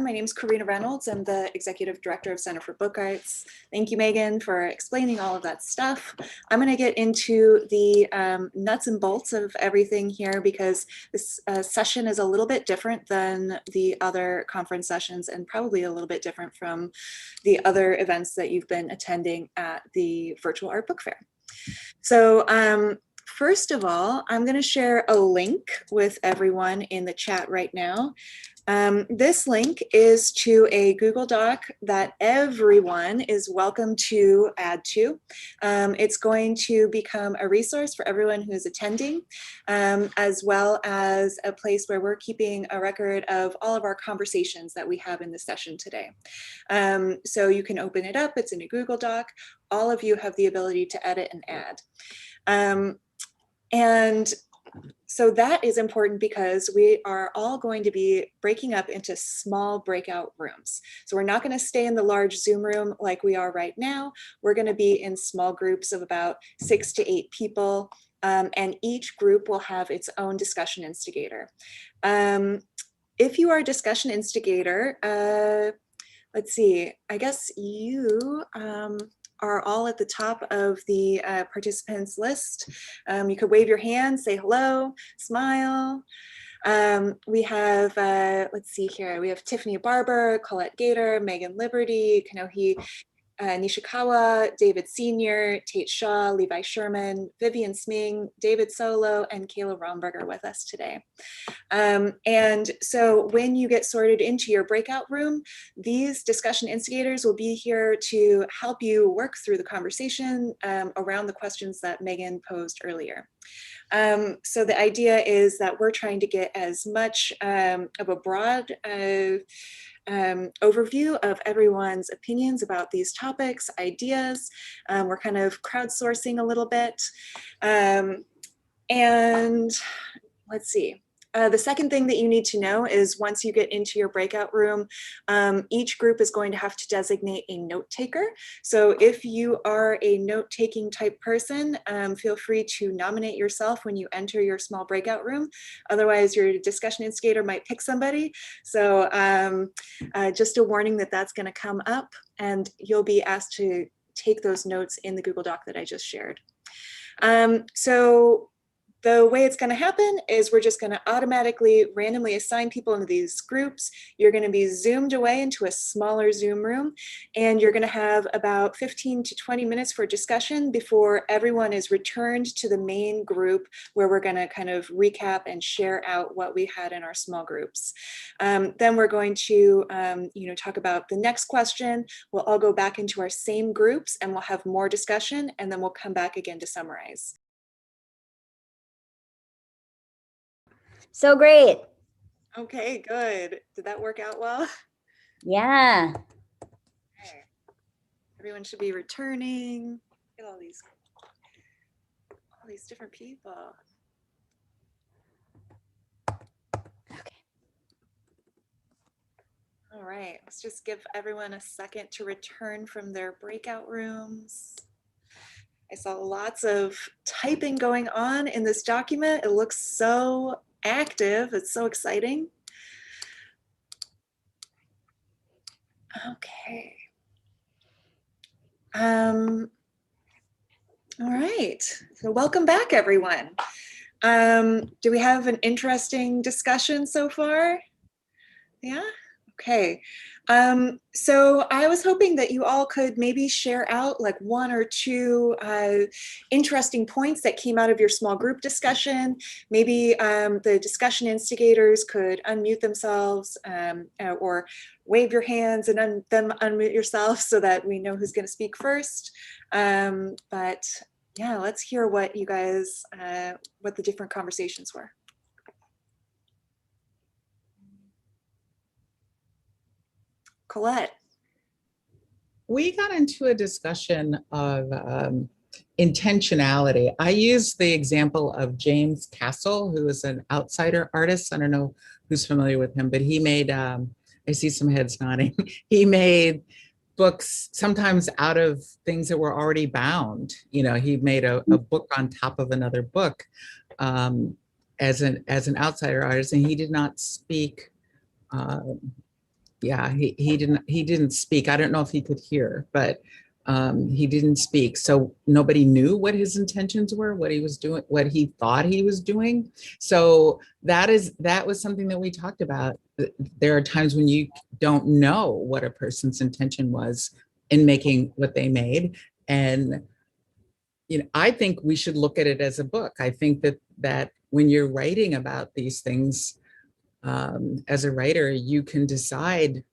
My name is Karina Reynolds. I'm the Executive Director of Center for Book Arts. Thank you, Megan, for explaining all of that stuff. I'm going to get into the nuts and bolts of everything here because this session is a little bit different than the other conference sessions and probably a little bit different from the other events that you've been attending at the Virtual Art Book Fair. So first of all, I'm going to share a link with everyone in the chat right now. This link is to a Google Doc that everyone is welcome to add to. It's going to become a resource for everyone who's attending, as well as a place where we're keeping a record of all of our conversations that we have in the session today. So you can open it up, it's in a Google Doc. All of you have the ability to edit and add. And so that is important because we are all going to be breaking up into small breakout rooms. So we're not going to stay in the large Zoom room like we are right now. We're going to be in small groups of about 6 to 8 people, and each group will have its own discussion instigator. If you are a discussion instigator, let's see, I guess you are all at the top of the participants list. You could wave your hand, say hello, smile. We have, let's see here, we have Tiffany Barber, Colette Gator, Megan Liberty, Kanohi Nishikawa, David Sr., Tate Shaw, Levi Sherman, Vivian Sming, David Solo, and Kayla Romberger with us today. And so when you get sorted into your breakout room, these discussion instigators will be here to help you work through the conversation around the questions that Megan posed earlier. So the idea is that we're trying to get as much of a broad overview of everyone's opinions about these topics, ideas. We're kind of crowdsourcing a little bit. And let's see. The second thing that you need to know is once you get into your breakout room, each group is going to have to designate a note taker. So if you are a note-taking type person, feel free to nominate yourself when you enter your small breakout room. Otherwise, your discussion instigator might pick somebody. So just a warning that that's going to come up and you'll be asked to take those notes in the Google Doc that I just shared. So the way it's going to happen is we're just going to automatically randomly assign people into these groups. You're going to be zoomed away into a smaller Zoom room, and you're going to have about 15 to 20 minutes for discussion before everyone is returned to the main group where we're going to kind of recap and share out what we had in our small groups. Then we're going to talk about the next question. We'll all go back into our same groups and we'll have more discussion, and then we'll come back again to summarize. So great. Okay, good. Did that work out well? Yeah. Okay. Everyone should be returning. Look at all these different people. Okay. All right, let's just give everyone a second to return from their breakout rooms. I saw lots of typing going on in this document. It looks so active. It's so exciting. Okay. All right. So welcome back, everyone. Do we have an interesting discussion so far? Yeah. Okay. So I was hoping that you all could maybe share out like 1 or 2 interesting points that came out of your small group discussion. Maybe the discussion instigators could unmute themselves or wave your hands and then unmute yourself so that we know who's going to speak first. But yeah, let's hear what you guys, what the different conversations were. Colette. We got into a discussion of intentionality. I used the example of James Castle, who is an outsider artist. I don't know who's familiar with him, but he made, I see some heads nodding. He made books sometimes out of things that were already bound. You know, he made a book on top of another book as an outsider artist, and he did not speak Yeah, he didn't speak. I don't know if he could hear, but he didn't speak. So nobody knew what his intentions were, what he was doing, what he thought he was doing. So that was something that we talked about. There are times when you don't know what a person's intention was in making what they made. And I think we should look at it as a book. I think that when you're writing about these things, as a writer, you can decide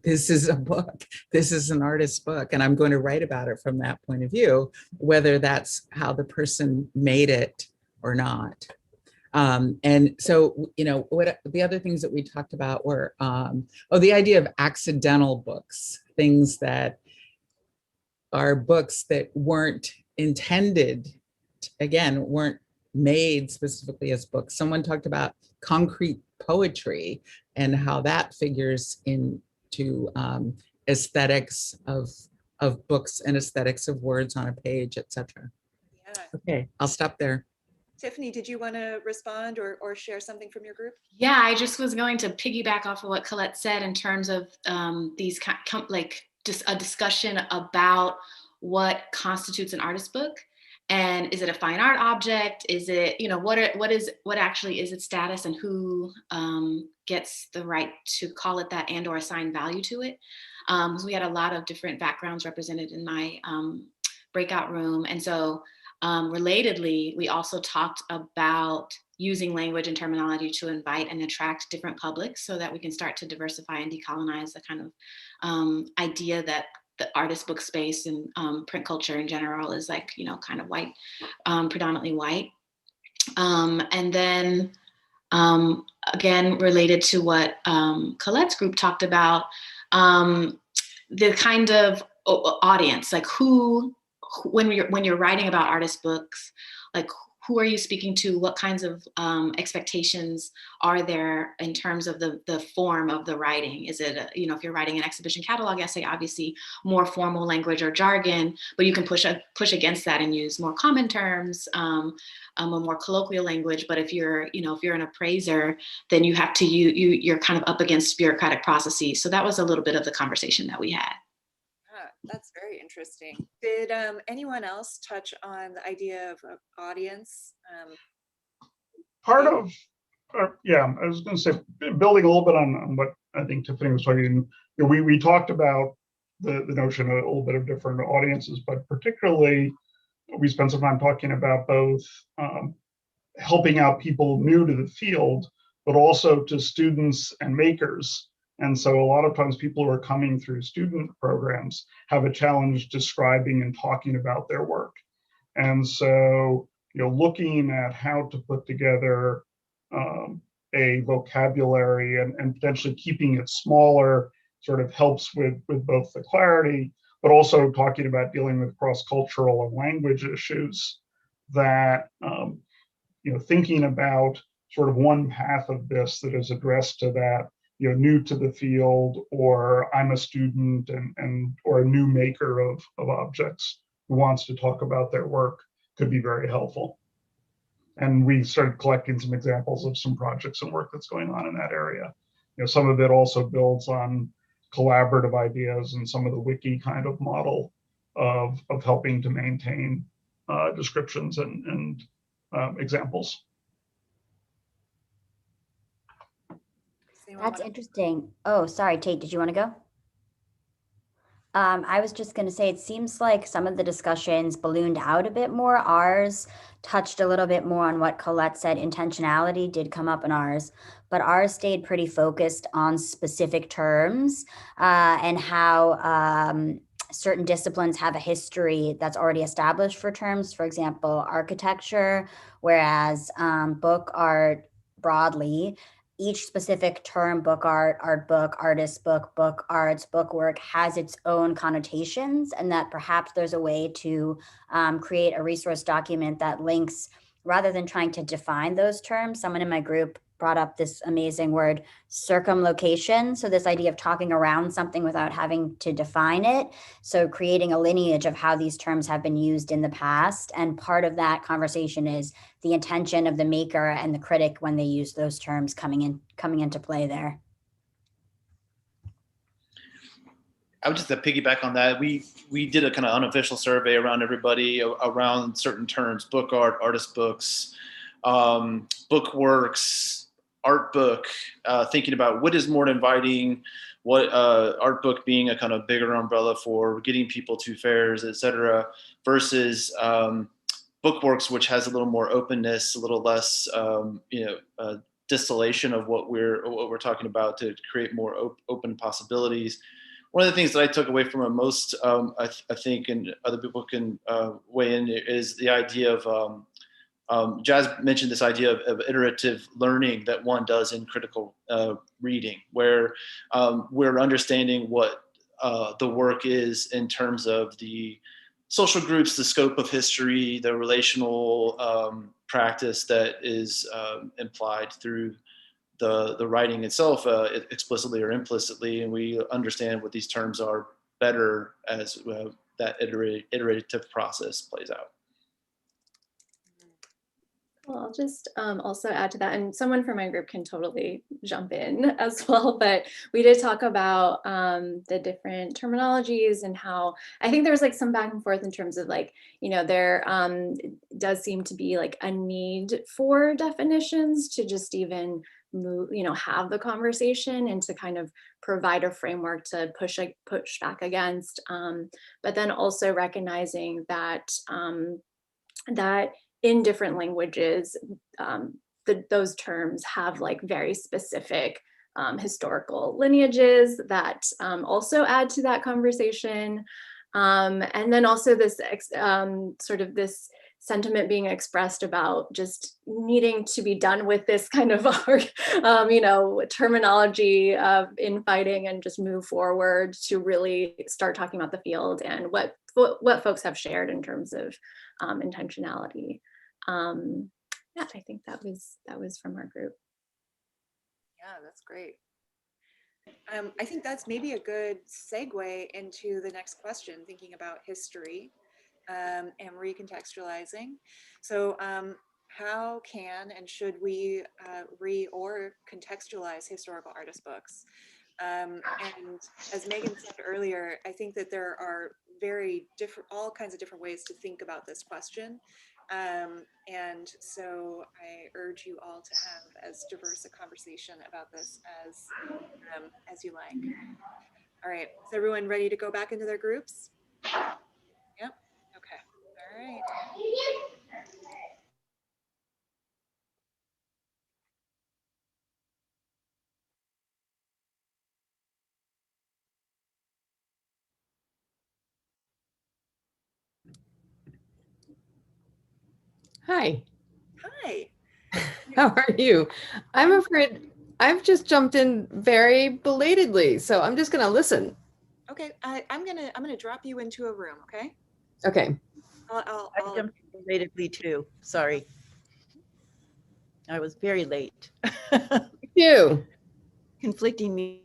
this is a book, this is an artist's book, and I'm going to write about it from that point of view, whether that's how the person made it or not. And so, what the other things that we talked about were, the idea of accidental books, things that are books that weren't intended, again, weren't made specifically as books. Someone talked about concrete poetry and how that figures into aesthetics of books and aesthetics of words on a page, etc. Yeah. Okay, I'll stop there. Tiffany, did you want to respond or share something from your group? Yeah, I just was going to piggyback off of what Colette said in terms of these just a discussion about what constitutes an artist book. And is it a fine art object? Is it, what actually is its status, and who gets the right to call it that and or assign value to it? So we had a lot of different backgrounds represented in my breakout room. And so relatedly, we also talked about using language and terminology to invite and attract different publics so that we can start to diversify and decolonize the kind of idea that the artist book space and print culture in general is like, kind of white, predominantly white. And then again, related to what Colette's group talked about, the kind of audience, like when you're writing about artist books, like who are you speaking to? What kinds of expectations are there in terms of the form of the writing? Is it, if you're writing an exhibition catalog essay, obviously more formal language or jargon, but you can push against that and use more common terms, a more colloquial language. But if you're an appraiser, then you have to, you're kind of up against bureaucratic processes. So that was a little bit of the conversation that we had. That's very interesting. Did anyone else touch on the idea of audience? Part of, yeah, I was going to say, building a little bit on what I think Tiffany was talking, we talked about the notion of a little bit of different audiences, but particularly we spent some time talking about both helping out people new to the field, but also to students and makers. And so a lot of times people who are coming through student programs have a challenge describing and talking about their work. And so, looking at how to put together a vocabulary and potentially keeping it smaller sort of helps with both the clarity, but also talking about dealing with cross-cultural and language issues that, thinking about sort of one path of this that is addressed to that, new to the field, or I'm a student or a new maker of objects who wants to talk about their work could be very helpful. And we started collecting some examples of some projects and work that's going on in that area. Some of it also builds on collaborative ideas and some of the wiki kind of model of helping to maintain descriptions and examples. That's interesting. Oh, sorry, Tate, did you want to go? I was just going to say, it seems like some of the discussions ballooned out a bit more. Ours touched a little bit more on what Colette said. Intentionality did come up in ours, but ours stayed pretty focused on specific terms and how certain disciplines have a history that's already established for terms. For example, architecture, whereas book art broadly, each specific term, book art, art book, artist book, book arts, book work, has its own connotations, and that perhaps there's a way to create a resource document that links, rather than trying to define those terms. Someone in my group brought up this amazing word, circumlocation. So this idea of talking around something without having to define it. So creating a lineage of how these terms have been used in the past. And part of that conversation is the intention of the maker and the critic when they use those terms coming into play there. I would just piggyback on that. We did a kind of unofficial survey around everybody around certain terms: book art, artist books, book works, art book. Thinking about what is more inviting, what art book being a kind of bigger umbrella for getting people to fairs, etc., versus bookworks, which has a little more openness, a little less, distillation of what we're talking about to create more open possibilities. One of the things that I took away from it most, I think, and other people can weigh in, is the idea of Jazz mentioned this idea of iterative learning that one does in critical reading, where we're understanding what the work is in terms of the social groups, the scope of history, the relational practice that is implied through the writing itself, explicitly or implicitly, and we understand what these terms are better as that iterative process plays out. Well, I'll just also add to that, and someone from my group can totally jump in as well, but we did talk about the different terminologies and how I think there was like some back and forth in terms of like, there does seem to be like a need for definitions to just even move, have the conversation and to kind of provide a framework to push back against, but then also recognizing that that in different languages, those terms have like very specific historical lineages that also add to that conversation. And then also this sort of this sentiment being expressed about just needing to be done with this kind of terminology of infighting and just move forward to really start talking about the field and what folks have shared in terms of intentionality. Yeah, I think that was from our group. Yeah, that's great. I think that's maybe a good segue into the next question, thinking about history and recontextualizing. So how can and should we or contextualize historical artist books? And as Megan said earlier, I think that there are all kinds of different ways to think about this question. And so I urge you all to have as diverse a conversation about this as you like. All right, is everyone ready to go back into their groups? Yep, okay, all right. Hi. Hi. How are you? I'm afraid I've just jumped in very belatedly, so I'm just gonna listen. Okay, I'm gonna drop you into a room. Okay. Okay. I'll I jumped in belatedly too. Sorry. I was very late. You. Conflicting me.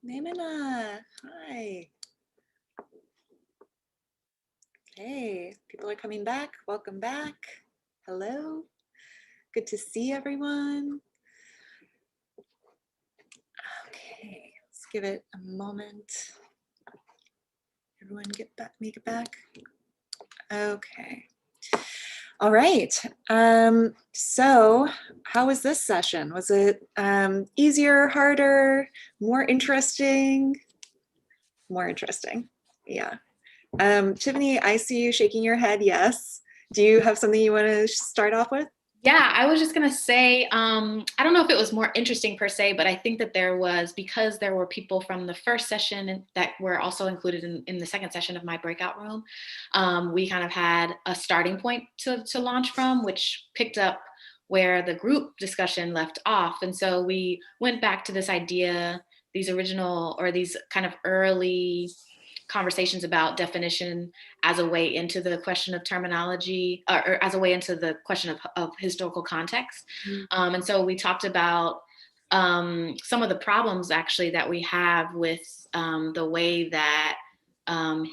Nemina, hi. Hey, people are coming back. Welcome back. Hello. Good to see everyone. Okay, let's give it a moment. Everyone make it back. Okay. All right. So how was this session? Was it easier, harder, more interesting? More interesting. Yeah. Tiffany, I see you shaking your head. Yes. Do you have something you want to start off with? Yeah, I was just going to say, I don't know if it was more interesting per se, but I think that because there were people from the first session that were also included in the second session of my breakout room, we kind of had a starting point to launch from, which picked up where the group discussion left off. And so we went back to this idea, these kind of early conversations about definition as a way into the question of terminology, or as a way into the question of historical context. And so we talked about some of the problems actually that we have with the way that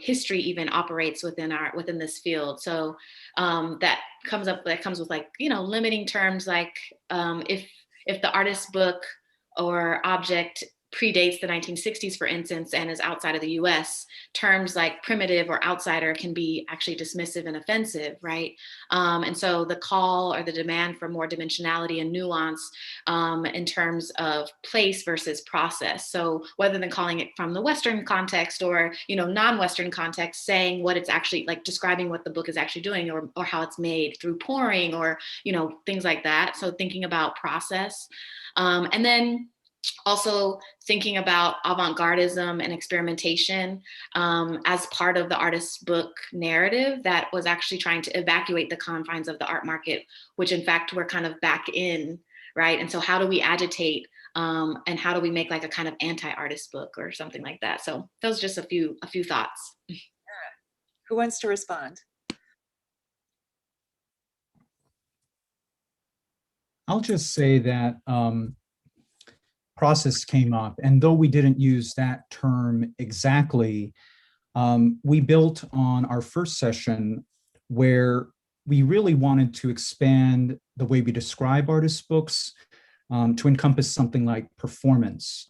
history even operates within this field. So that comes with, like, limiting terms, like if the artist's book or object predates the 1960s, for instance, and is outside of the US, terms like primitive or outsider can be actually dismissive and offensive, right? And so the call or the demand for more dimensionality and nuance in terms of place versus process. So rather than calling it from the Western context or, non-Western context, saying what it's actually, like, describing what the book is actually doing, or how it's made through pouring, or, things like that. So thinking about process. And then also thinking about avant-gardism and experimentation as part of the artist's book narrative that was actually trying to evacuate the confines of the art market, which in fact we're kind of back in, right? And so how do we agitate and how do we make, like, a kind of anti-artist book or something like that? So those are just a few thoughts. Who wants to respond? I'll just say that process came up, and though we didn't use that term exactly, we built on our first session where we really wanted to expand the way we describe artist books to encompass something like performance.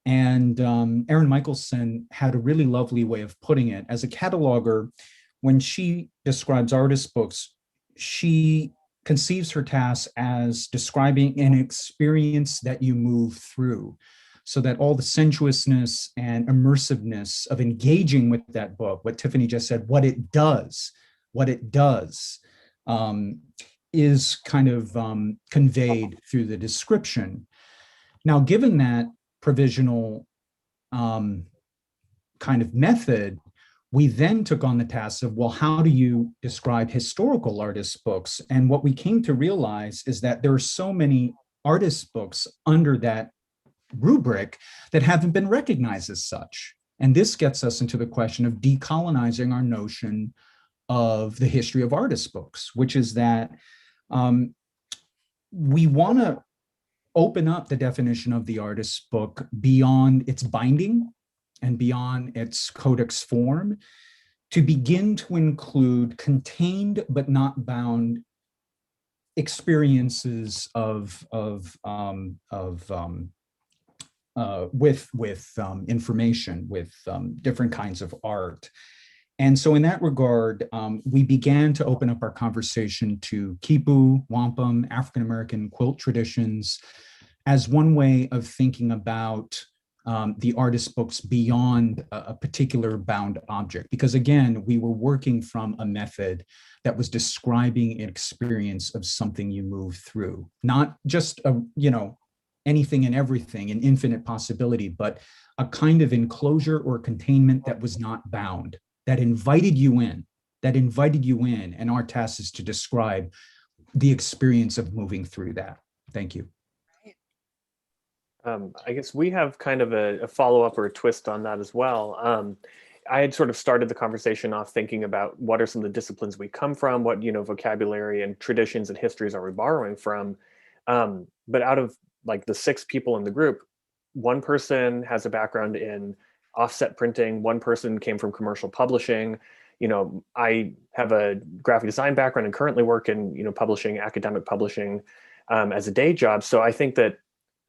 And Erin Michelson had a really lovely way of putting it. As a cataloger, when she describes artist books, she conceives her task as describing an experience that you move through, so that all the sensuousness and immersiveness of engaging with that book, what Tiffany just said, what it does, is kind of conveyed through the description. Now, given that provisional kind of method, we then took on the task of, well, how do you describe historical artist books? And what we came to realize is that there are so many artist books under that rubric that haven't been recognized as such. And this gets us into the question of decolonizing our notion of the history of artist books, which is that we want to open up the definition of the artist book beyond its binding and beyond its codex form, to begin to include contained but not bound experiences with information, with different kinds of art. And so in that regard, we began to open up our conversation to Kipu, wampum, African-American quilt traditions as one way of thinking about the artist books beyond a particular bound object. Because again, we were working from a method that was describing an experience of something you move through, not just anything and everything, an infinite possibility, but a kind of enclosure or containment that was not bound, that invited you in, and our task is to describe the experience of moving through that. Thank you. I guess we have kind of a follow-up or a twist on that as well. I had sort of started the conversation off thinking about what are some of the disciplines we come from, what vocabulary and traditions and histories are we borrowing from. But out of like the 6 people in the group, one person has a background in offset printing, one person came from commercial publishing. I have a graphic design background and currently work in publishing, academic publishing as a day job. So I think that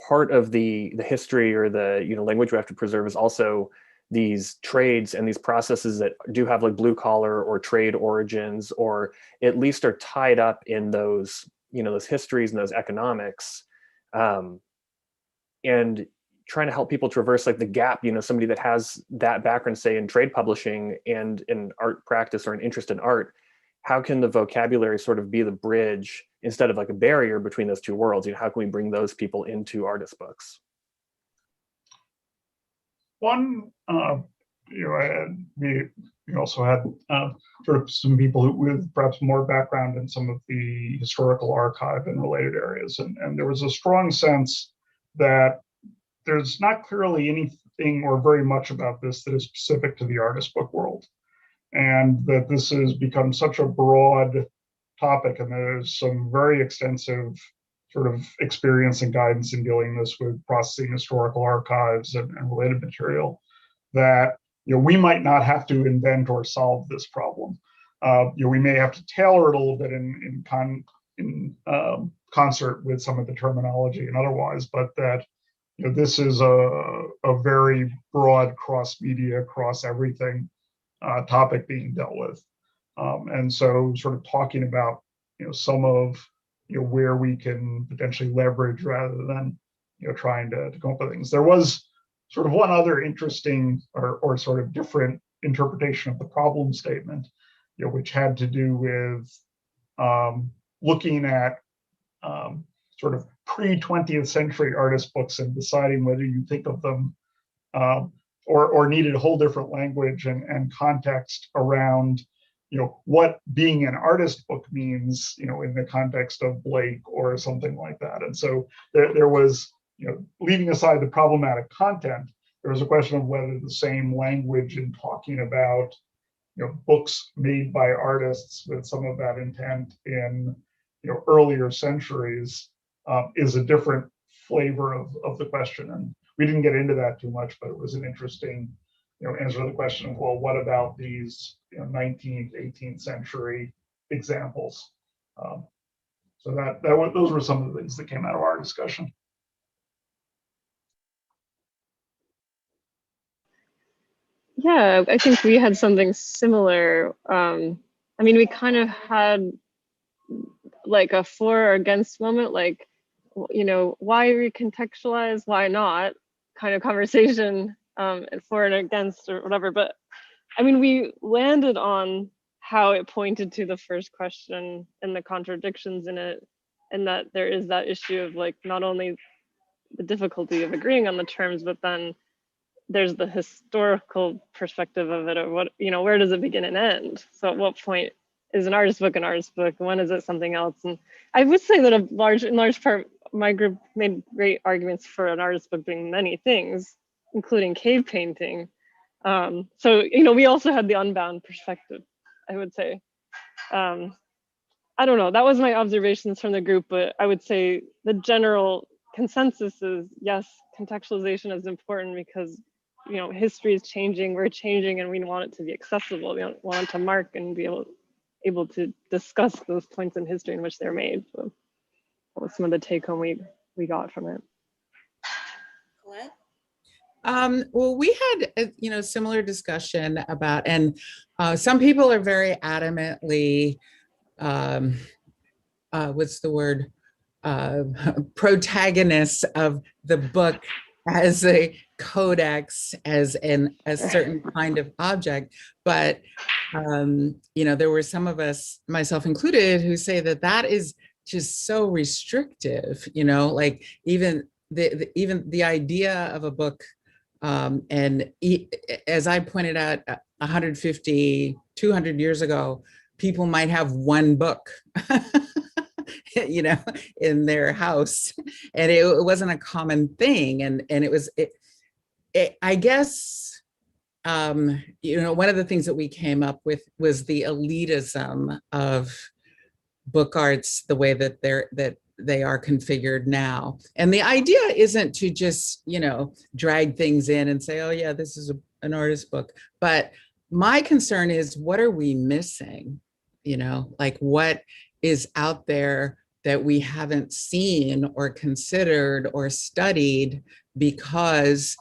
part of the history or the language we have to preserve is also these trades and these processes that do have like blue collar or trade origins, or at least are tied up in those those histories and those economics, and trying to help people traverse like the gap. Somebody that has that background, say in trade publishing and in art practice or an interest in art, how can the vocabulary sort of be the bridge instead of like a barrier between those two worlds? How can we bring those people into artist books? One, we also had sort of some people with perhaps more background in some of the historical archive and related areas. And there was a strong sense that there's not clearly anything or very much about this that is specific to the artist book world. And that this has become such a broad topic, and there's some very extensive sort of experience and guidance in dealing this with processing historical archives and related material, that we might not have to invent or solve this problem. We may have to tailor it a little bit in concert with some of the terminology and otherwise, but that this is a very broad cross-media, cross-everything topic being dealt with. And so sort of talking about some of where we can potentially leverage rather than trying to come up with things. There was sort of one other interesting or sort of different interpretation of the problem statement, which had to do with looking at sort of pre-20th century artist books and deciding whether you think of them or needed a whole different language and context around what being an artist book means in the context of Blake or something like that. And so there was, leaving aside the problematic content, there was a question of whether the same language in talking about books made by artists with some of that intent in earlier centuries is a different flavor of the question. And we didn't get into that too much, but it was an interesting answer to the question of, well, what about these 19th, 18th century examples? So those were some of the things that came out of our discussion. Yeah, I think we had something similar. I mean, we kind of had like a for or against moment, like, why recontextualize, why not kind of conversation, for and against or whatever. But I mean, we landed on how it pointed to the first question and the contradictions in it, and that there is that issue of like not only the difficulty of agreeing on the terms, but then there's the historical perspective of it, or what, where does it begin and end? So at what point is an artist book an artist book? When is it something else? And I would say that in large part, my group made great arguments for an artist book being many things, including cave painting. So, we also had the unbound perspective, I would say. I don't know, that was my observations from the group, but I would say the general consensus is, yes, contextualization is important because history is changing, we're changing, and we want it to be accessible. We want it to mark and be able to discuss those points in history in which they're made. So that was some of the take home we got from it. Colette? Well, we had a similar discussion about, and some people are very adamantly, what's the word, protagonists of the book as a codex, as a certain kind of object. But there were some of us, myself included, who say that is just so restrictive. Like even the idea of a book, and as I pointed out, 150, 200 years ago, people might have one book in their house, and it wasn't a common thing. And it was, I guess, one of the things that we came up with was the elitism of book arts, the way that they are configured now. And the idea isn't to just, drag things in and say, oh yeah, this is an artist book. But my concern is, what are we missing? Like what is out there that we haven't seen or considered or studied because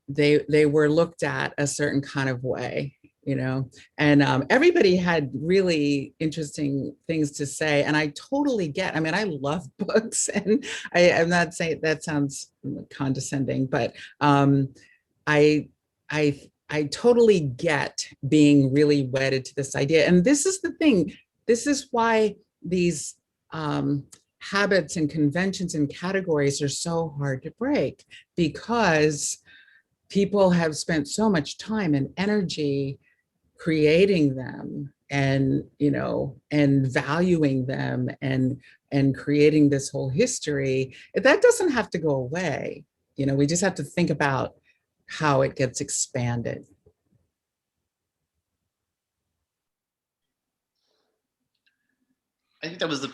they were looked at a certain kind of way, and everybody had really interesting things to say. And I totally get, I love books, and I'm not saying that sounds condescending, but I totally get being really wedded to this idea. And this is the thing, this is why these habits and conventions and categories are so hard to break, because people have spent so much time and energy creating them, and and valuing them, and creating this whole history. That doesn't have to go away. We just have to think about how it gets expanded. I think that was the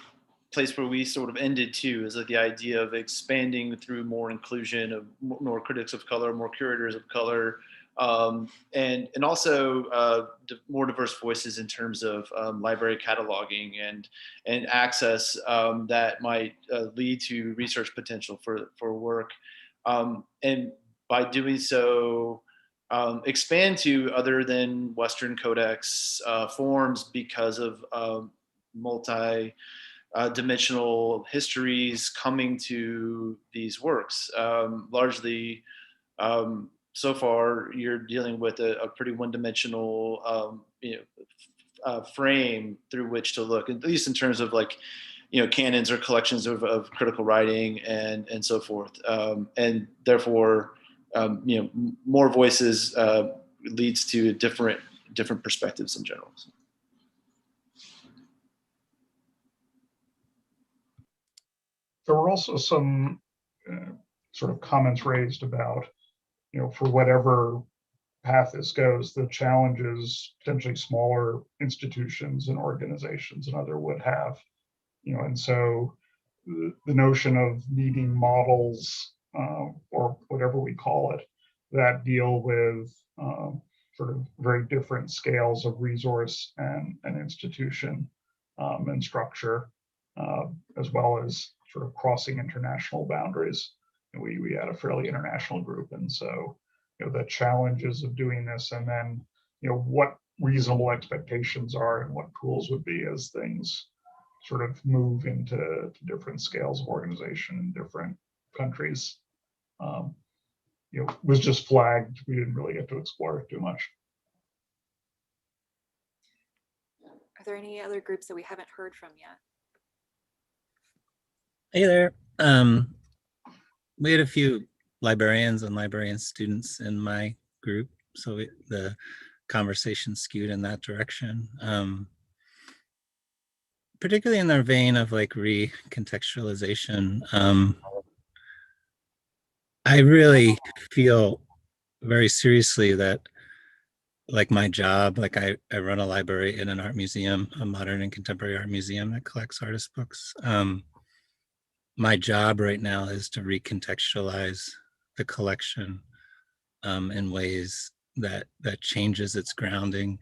place where we sort of ended too, is like the idea of expanding through more inclusion of more critics of color, more curators of color, And also more diverse voices in terms of library cataloging and access that might lead to research potential for work. And by doing so, expand to other than Western Codex forms because of multi-dimensional histories coming to these works. Largely, so far, you're dealing with a pretty one-dimensional frame through which to look, at least in terms of like, canons or collections of critical writing and so forth. And therefore, more voices leads to different perspectives in general. There were also some sort of comments raised about, for whatever path this goes, the challenges potentially smaller institutions and organizations and other would have, and so the notion of needing models or whatever we call it that deal with sort of very different scales of resource and institution and structure, as well as sort of crossing international boundaries. And we had a fairly international group, and so the challenges of doing this, and then what reasonable expectations are and what tools would be as things sort of move into different scales of organization in different countries, was just flagged. We didn't really get to explore it too much. Are there any other groups that we haven't heard from yet? Hey there. We had a few librarians and librarian students in my group, so the conversation skewed in that direction. Particularly in their vein of like recontextualization. I really feel very seriously that like my job, like I run a library in an art museum, a modern and contemporary art museum that collects artist books. My job right now is to recontextualize the collection in ways that changes its grounding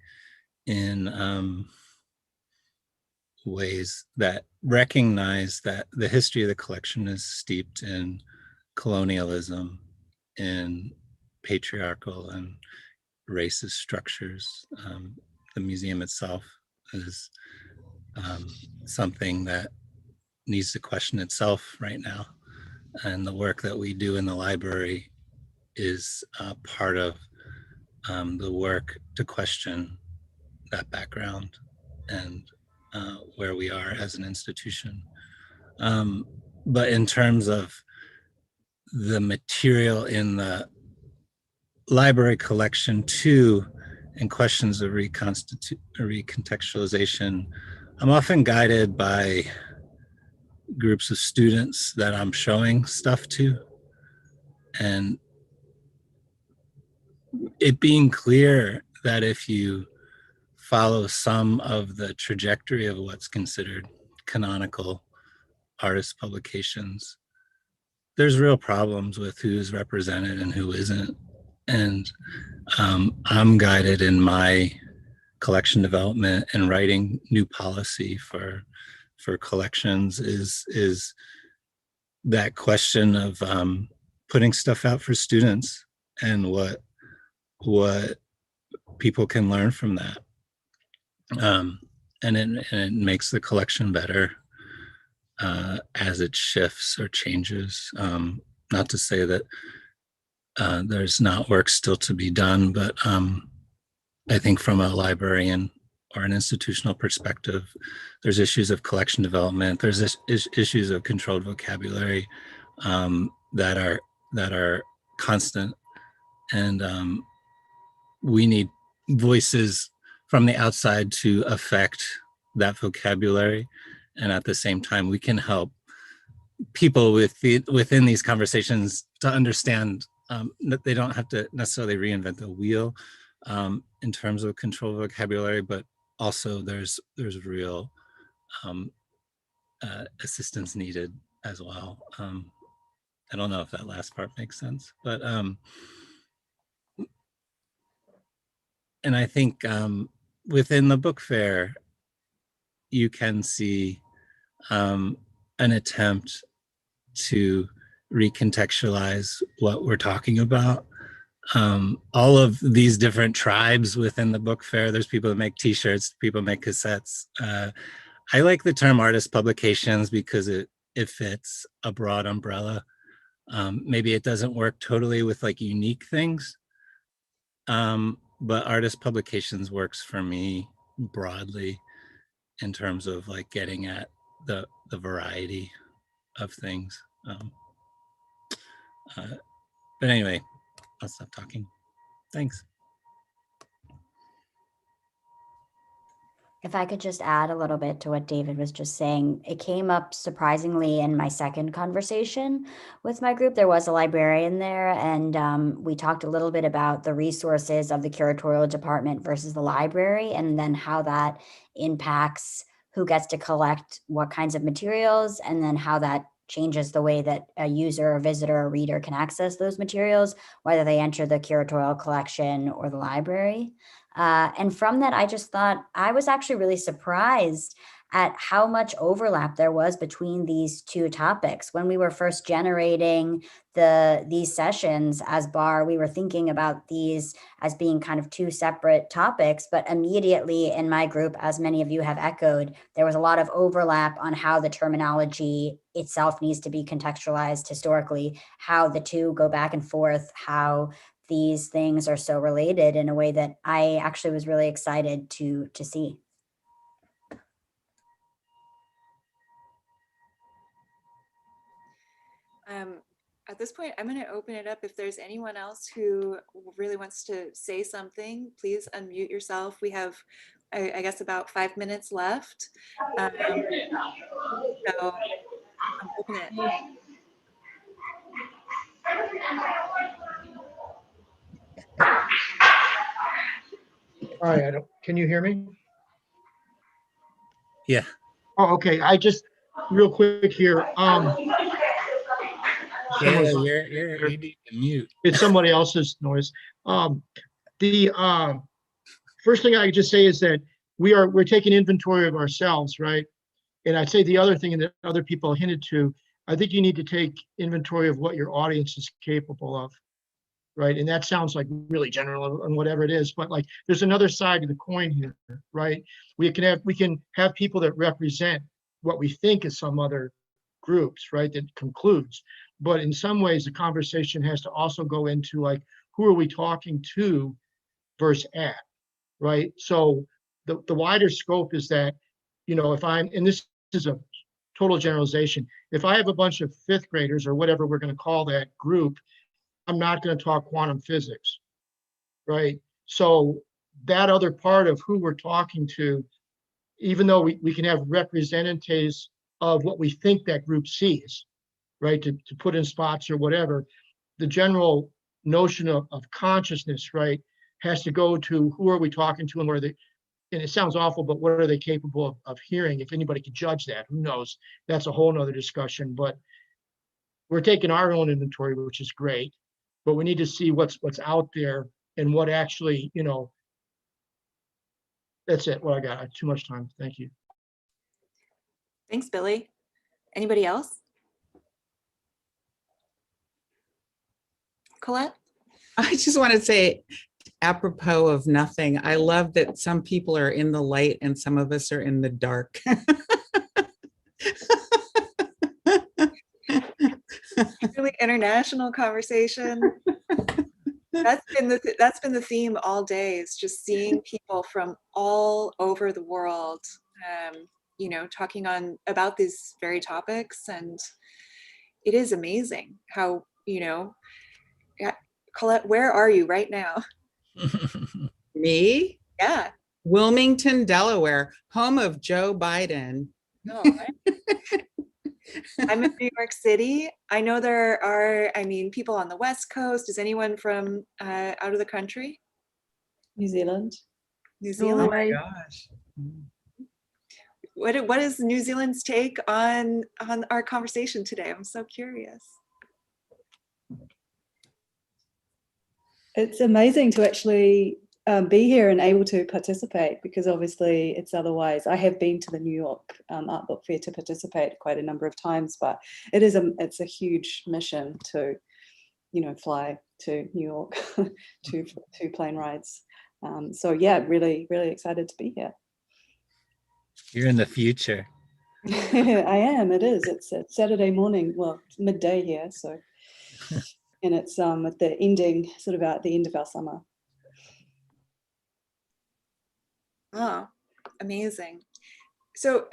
in ways that recognize that the history of the collection is steeped in colonialism, in patriarchal and racist structures. The museum itself is something that needs to question itself right now. And the work that we do in the library is part of the work to question that background and where we are as an institution. But in terms of the material in the library collection too, and questions of recontextualization, I'm often guided by groups of students that I'm showing stuff to, and it being clear that if you follow some of the trajectory of what's considered canonical artist publications, there's real problems with who's represented and who isn't. And I'm guided in my collection development and writing new policy for collections is that question of putting stuff out for students and what people can learn from that. And it makes the collection better as it shifts or changes. Not to say that there's not work still to be done, but I think from a librarian or an institutional perspective, there's issues of collection development. There's issues of controlled vocabulary that are constant, and we need voices from the outside to affect that vocabulary. And at the same time, we can help people within these conversations to understand that they don't have to necessarily reinvent the wheel in terms of controlled vocabulary, but also there's real assistance needed as well. I don't know if that last part makes sense, but and I think within the book fair, you can see an attempt to recontextualize what we're talking about. All of these different tribes within the book fair, there's people that make t-shirts, people make cassettes. I like the term artist publications because it fits a broad umbrella. Maybe it doesn't work totally with like unique things, but artist publications works for me broadly in terms of like getting at the variety of things. But anyway, I'll stop talking. Thanks. If I could just add a little bit to what David was just saying, it came up surprisingly in my second conversation with my group. There was a librarian there, and we talked a little bit about the resources of the curatorial department versus the library, and then how that impacts who gets to collect what kinds of materials, and then how that changes the way that a user or visitor or reader can access those materials, whether they enter the curatorial collection or the library. And from that, I just thought I was actually really surprised at how much overlap there was between these two topics. When we were first generating these sessions as BAR, we were thinking about these as being kind of two separate topics, but immediately in my group, as many of you have echoed, there was a lot of overlap on how the terminology itself needs to be contextualized historically, how the two go back and forth, how these things are so related in a way that I actually was really excited to see. At this point, I'm going to open it up. If there's anyone else who really wants to say something, please unmute yourself. We have, I guess, about 5 minutes left. So I'm open it. Hi, can you hear me? Yeah. Oh, okay. I just real quick here. Yeah, you need to mute. It's somebody else's noise. The first thing I just say is that we're taking inventory of ourselves, right? And I'd say the other thing that other people hinted to, I think you need to take inventory of what your audience is capable of, right? And that sounds like really general and whatever it is, but like there's another side of the coin here, right? We can have people that represent what we think is some other groups, right? That concludes. But in some ways, the conversation has to also go into like, who are we talking to versus at, right? So the wider scope is that, if I'm, and this is a total generalization, if I have a bunch of fifth graders or whatever we're going to call that group, I'm not going to talk quantum physics, right? So that other part of who we're talking to, even though we can have representatives of what we think that group sees, right, to put in spots or whatever, the general notion of consciousness, right, has to go to who are we talking to and where they, and it sounds awful, but what are they capable of hearing? If anybody could judge that, who knows? That's a whole nother discussion, but we're taking our own inventory, which is great, but we need to see what's out there and what actually, that's it, what I got. I have too much time. Thank you. Thanks, Billy. Anybody else? Colette? I just want to say, apropos of nothing, I love that some people are in the light and some of us are in the dark. Really international conversation. That's been the theme all day, is just seeing people from all over the world, talking about these very topics. And it is amazing how, Colette, where are you right now? Me? Yeah. Wilmington, Delaware, home of Joe Biden. No, I'm in New York City. I know there are, people on the West Coast. Is anyone from out of the country? New Zealand. New Zealand? Oh my gosh. What is New Zealand's take on our conversation today? I'm so curious. It's amazing to actually be here and able to participate, because obviously it's otherwise. I have been to the New York Art Book Fair to participate quite a number of times, but it's a huge mission to, you know, fly to New York, two plane rides. So yeah, really, really excited to be here. You're in the future. I am. It is. It's Saturday morning. Well, it's midday here. So, and it's at the ending, sort of at the end of our summer. Oh, amazing. So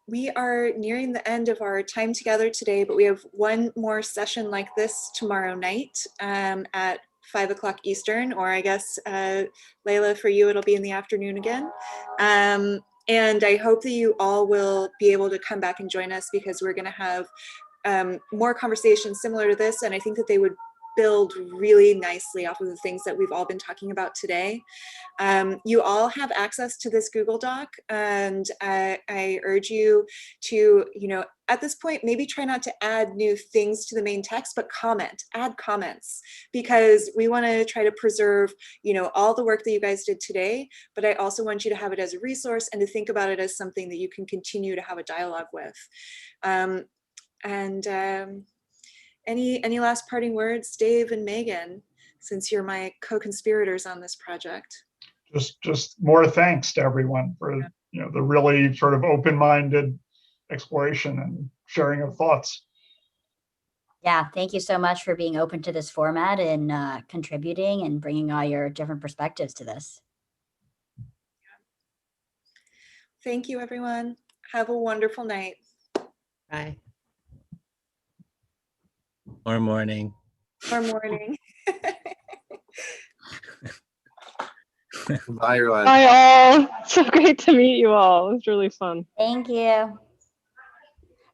we are nearing the end of our time together today, but we have one more session like this tomorrow night at 5 o'clock Eastern, or I guess, Layla, for you, it'll be in the afternoon again. And I hope that you all will be able to come back and join us, because we're going to have more conversations similar to this. And I think that they would build really nicely off of the things that we've all been talking about today. You all have access to this Google Doc, and I urge you to, you know, at this point, maybe try not to add new things to the main text, but add comments, because we want to try to preserve, you know, all the work that you guys did today, but I also want you to have it as a resource and to think about it as something that you can continue to have a dialogue with. Any last parting words, Dave and Megan, since you're my co-conspirators on this project? Just more thanks to everyone for, you know, the really sort of open-minded exploration and sharing of thoughts. Yeah, thank you so much for being open to this format and contributing and bringing all your different perspectives to this. Thank you, everyone. Have a wonderful night. Bye. Or morning. Or morning. Bye, everyone. Bye all. So great to meet you all. It was really fun. Thank you.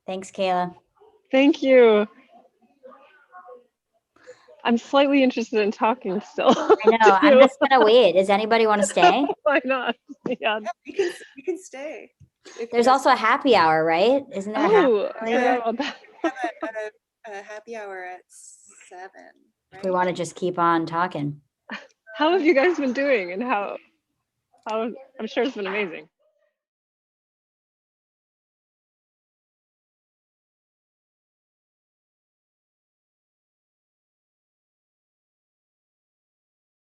Thanks, Kayla. Thank you. I'm slightly interested in talking still. I know. I'm just gonna wait. Does anybody want to stay? Why not? Yeah. We can stay. There's also a happy hour, right? Isn't there? Oh, a I happy hour? forgot about that. We have a happy hour at 7. If we want to just keep on talking. How have you guys been doing, and how I'm sure it's been amazing.